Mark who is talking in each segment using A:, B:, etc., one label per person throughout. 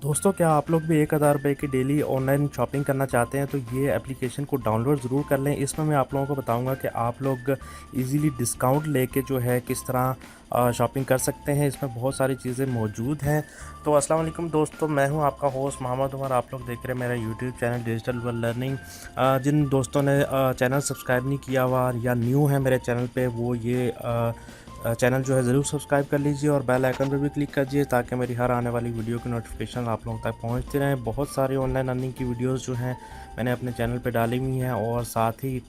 A: दोस्तों, क्या आप लोग भी 1000 रुपये की डेली ऑनलाइन शॉपिंग करना चाहते हैं तो ये एप्लीकेशन को डाउनलोड ज़रूर कर लें। इसमें मैं आप लोगों को बताऊंगा कि आप लोग इजीली डिस्काउंट लेके जो है किस तरह शॉपिंग कर सकते हैं। इसमें बहुत सारी चीज़ें मौजूद हैं। तो अस्सलाम वालेकुम दोस्तों, मैं हूं आपका होस्ट मोहम्मद उमर। आप लोग देख रहे हैं मेरा YouTube channel digital world learning. जिन दोस्तों ने चैनल सब्सक्राइब नहीं किया हुआ या न्यू है मेरे चैनल पे, वो ये चैनल जो है ज़रूर सब्सक्राइब कर लीजिए और बेल आइकन पर भी क्लिक कीजिए ताकि मेरी हर आने वाली वीडियो की नोटिफिकेशन आप लोगों तक पहुंचती रहें। बहुत सारी ऑनलाइन अर्निंग की वीडियोस जो हैं मैंने अपने चैनल पे डाली हुई हैं और साथ ही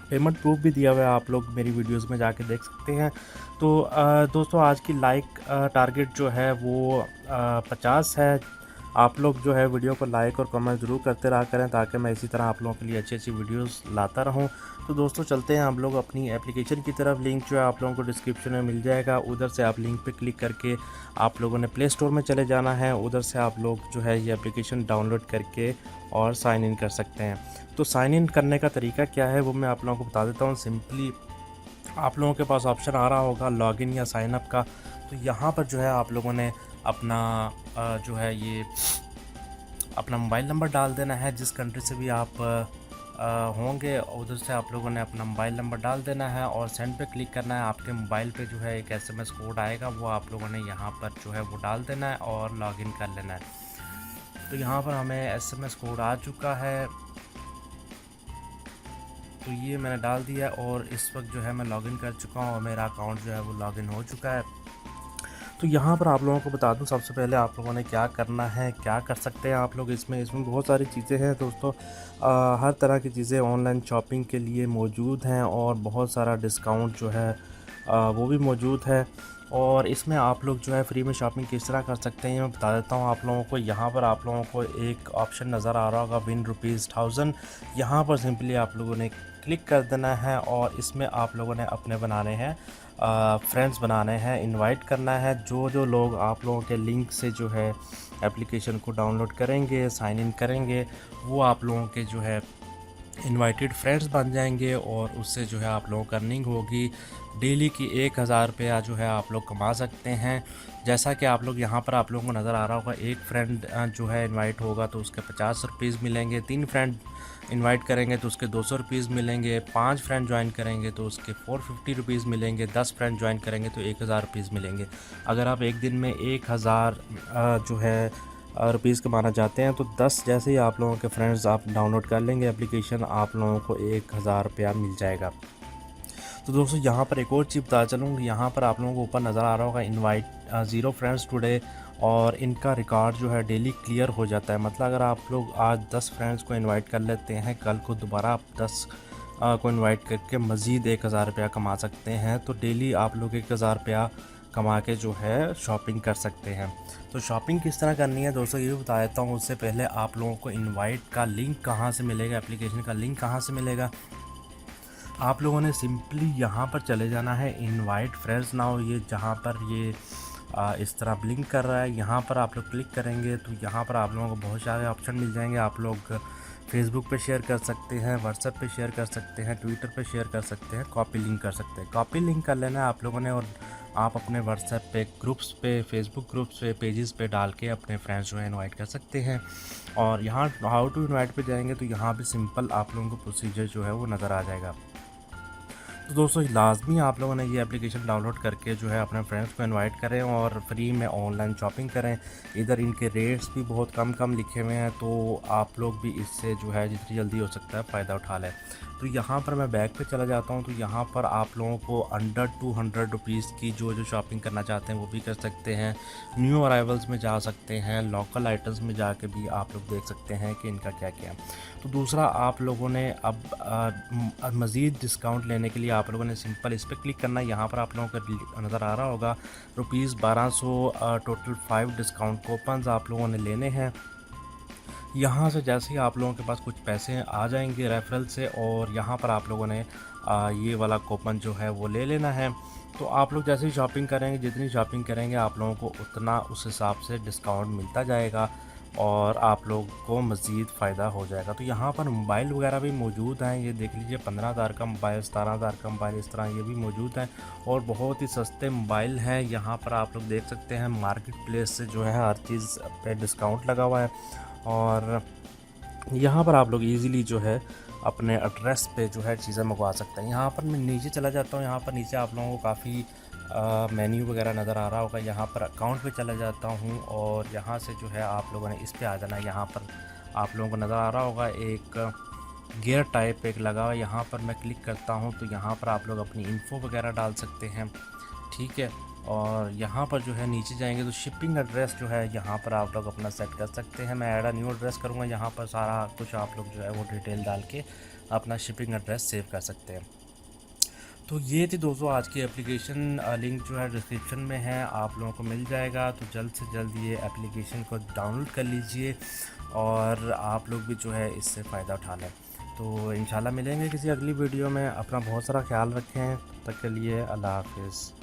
A: पेमेंट प्रूफ भी दिया हुआ है, आप लोग मेरी वीडियोस में जाके देख सकते हैं। तो दोस्तों, आज की लाइक टारगेट जो है वो 50 है। आप लोग जो है वीडियो को लाइक और कमेंट ज़रूर करते रहा करें ताकि मैं इसी तरह आप लोगों के लिए अच्छी अच्छी वीडियोस लाता रहूं। तो दोस्तों, चलते हैं हम लोग अपनी एप्लीकेशन की तरफ। लिंक जो है आप लोगों को डिस्क्रिप्शन में मिल जाएगा। उधर से आप लिंक पे क्लिक करके आप लोगों ने प्ले स्टोर में चले जाना है। उधर से आप लोग जो है ये एप्लीकेशन डाउनलोड करके और साइन इन कर सकते हैं। तो साइन इन करने का तरीका क्या है वो मैं आप लोगों को बता देता हूँ। सिंपली आप लोगों के पास ऑप्शन आ रहा होगा लॉगिन या साइन अप का। तो यहाँ पर जो है आप लोगों ने अपना जो है ये अपना मोबाइल नंबर डाल देना है। जिस कंट्री से भी आप होंगे उधर से आप लोगों ने अपना मोबाइल नंबर डाल देना है और सेंड पे क्लिक करना है। आपके मोबाइल पे जो है एक एसएमएस कोड आएगा, वो आप लोगों ने यहाँ पर जो है वो डाल देना है और लॉगिन कर लेना है। तो यहाँ पर हमें एसएमएस कोड आ चुका है, तो ये मैंने डाल दिया और इस वक्त जो है मैं लॉगिन कर चुका हूँ और मेरा अकाउंट जो है वो लॉगिन हो चुका है। तो यहाँ पर आप लोगों को बता दूँ, सबसे पहले आप लोगों ने क्या करना है, क्या कर सकते हैं आप लोग इसमें बहुत सारी चीज़ें हैं दोस्तों। हर तरह की चीज़ें ऑनलाइन शॉपिंग के लिए मौजूद हैं और बहुत सारा डिस्काउंट जो है वो भी मौजूद है। और इसमें आप लोग जो है फ्री में शॉपिंग किस तरह कर सकते हैं मैं बता देता हूँ आप लोगों को। यहाँ पर आप लोगों को एक ऑप्शन नज़र आ रहा होगा विन ₹1000। यहाँ पर सिंपली आप लोगों ने क्लिक कर देना है और इसमें आप लोगों ने अपने बनाने हैं फ्रेंड्स बनाने हैं, इनवाइट करना है। जो जो लोग आप लोगों के लिंक से जो है एप्लीकेशन को डाउनलोड करेंगे, साइन इन करेंगे, वो आप लोगों के जो है इनवाइटेड फ्रेंड्स बन जाएंगे और उससे जो है आप लोगों को अर्निंग होगी। डेली की 1000 रुपया जो है आप लोग कमा सकते हैं। जैसा कि आप लोग यहाँ पर आप लोगों को नज़र आ रहा होगा, एक फ्रेंड जो है इनवाइट होगा तो उसके 50 रुपीज़ मिलेंगे। 3 फ्रेंड इनवाइट करेंगे तो उसके 200 रुपीज़ मिलेंगे। 5 फ्रेंड ज्वाइन करेंगे तो उसके 450 रुपीज़ मिलेंगे। 10 फ्रेंड ज्वाइन करेंगे तो 1000 रुपीज़ मिलेंगे। अगर आप एक दिन में 1000 जो है रुपीज़ कमाना चाहते हैं तो 10 जैसे ही आप लोगों के फ्रेंड्स आप डाउनलोड कर लेंगे एप्लीकेशन, आप लोगों को 1000 रुपया मिल जाएगा। तो दोस्तों, यहाँ पर एक और चीज़ बता चलूँ, यहाँ पर आप लोगों को ऊपर नज़र आ रहा होगा इनवाइट 0 फ्रेंड्स टुडे, और इनका रिकॉर्ड जो है डेली क्लियर हो जाता है। मतलब अगर आप लोग आज 10 फ्रेंड्स को इनवाइट कर लेते हैं, कल को दोबारा आप 10 को इनवाइट करके मज़ीद 1000 रुपया कमा सकते हैं। तो डेली आप लोग 1000 रुपया कमा के जो है शॉपिंग कर सकते हैं। तो शॉपिंग किस तरह करनी है दोस्तों ये भी बता देता हूँ। उससे पहले आप लोगों को इनवाइट का लिंक कहाँ से मिलेगा, एप्लीकेशन का लिंक कहाँ से मिलेगा। आप लोगों ने सिंपली यहाँ पर चले जाना है इनवाइट फ्रेंड्स नाउ, ये जहाँ पर ये इस तरह ब्लिंक कर रहा है, यहाँ पर आप लोग क्लिक करेंगे तो यहाँ पर आप लोगों को बहुत सारे ऑप्शन मिल जाएंगे। आप लोग फेसबुक पे शेयर कर सकते हैं, व्हाट्सएप पे शेयर कर सकते हैं, ट्विटर पे शेयर कर सकते हैं, कॉपी लिंक कर सकते हैं। कॉपी लिंक कर लेना है आप लोगों ने और आप अपने व्हाट्सएप पे ग्रुप्स पे, फेसबुक ग्रुप्स पे, पेजेस पे डाल के अपने फ्रेंड्स जो है इनवाइट कर सकते हैं। और यहाँ हाउ टू इनवाइट पे जाएंगे तो यहाँ भी सिंपल आप लोगों को प्रोसीजर जो है वो नज़र आ जाएगा। तो दोस्तों, लाजमी आप लोगों ने ये एप्लीकेशन डाउनलोड करके जो है अपने फ्रेंड्स को इनवाइट करें और फ्री में ऑनलाइन शॉपिंग करें। इधर इनके रेट्स भी बहुत कम लिखे हुए हैं, तो आप लोग भी इससे जो है जितनी जल्दी हो सकता है फ़ायदा उठा लें। तो यहाँ पर मैं बैक पे चला जाता हूँ। तो यहाँ पर आप लोगों को अंडर 200 रुपीज़ की जो शॉपिंग करना चाहते हैं वो भी कर सकते हैं। न्यू अराइवल्स में जा सकते हैं, लोकल आइटम्स में जाके भी आप लोग देख सकते हैं कि इनका क्या क्या है। तो दूसरा, आप लोगों ने अब मज़ीद डिस्काउंट लेने के लिए आप लोगों ने सिंपल इस पर क्लिक करना है। यहाँ पर आप लोगों को नज़र आ रहा होगा ₹1200 टोटल 5 डिस्काउंट कूपन्स आप लोगों ने लेने हैं। यहाँ से जैसे ही आप लोगों के पास कुछ पैसे आ जाएंगे रेफरल से, और यहाँ पर आप लोगों ने ये वाला कूपन जो है वो ले लेना है। तो आप लोग जैसे ही शॉपिंग करेंगे, जितनी शॉपिंग करेंगे आप लोगों को उतना उस हिसाब से डिस्काउंट मिलता जाएगा। और आप लोग को मज़ीद फ़ायदा हो जाएगा। तो यहाँ पर मोबाइल वगैरह भी मौजूद हैं, ये देख लीजिए 15,000 का मोबाइल, 17,000 का मोबाइल, इस तरह ये भी मौजूद हैं और बहुत ही सस्ते मोबाइल हैं। यहाँ पर आप लोग देख सकते हैं मार्केट प्लेस से जो है हर चीज़ पे डिस्काउंट लगा हुआ है और यहाँ पर आप लोग ईज़िली जो है अपने एड्रेस पे जो है चीज़ें मंगवा सकते हैं। यहाँ पर मैं नीचे चला जाता हूँ, यहाँ पर नीचे आप लोगों को काफ़ी मेन्यू वगैरह नज़र आ रहा होगा। यहाँ पर अकाउंट पे चला जाता हूँ और यहाँ से जो है आप लोगों ने इस पे आ जाना है। यहाँ पर आप लोगों को नज़र आ रहा होगा एक गियर टाइप एक लगा हुआ, यहाँ पर मैं क्लिक करता हूँ तो यहाँ पर आप लोग अपनी इन्फो वगैरह डाल सकते हैं, ठीक है। और यहाँ पर जो है नीचे जाएंगे तो शिपिंग एड्रेस जो है यहाँ पर आप लोग अपना सेट कर सकते हैं। मैं ऐड अ न्यू एड्रेस करूँगा, यहाँ पर सारा कुछ आप लोग जो है वो डिटेल डाल के अपना शिपिंग एड्रेस सेव कर सकते हैं। तो ये थी दोस्तों आज की एप्लीकेशन, लिंक जो है डिस्क्रिप्शन में है, आप लोगों को मिल जाएगा। तो जल्द से जल्द ये एप्लीकेशन को डाउनलोड कर लीजिए और आप लोग भी जो है इससे फ़ायदा उठा लें। तो इंशाल्लाह मिलेंगे किसी अगली वीडियो में। अपना बहुत सारा ख्याल रखें, तब तक के लिए अल्लाह हाफिज़।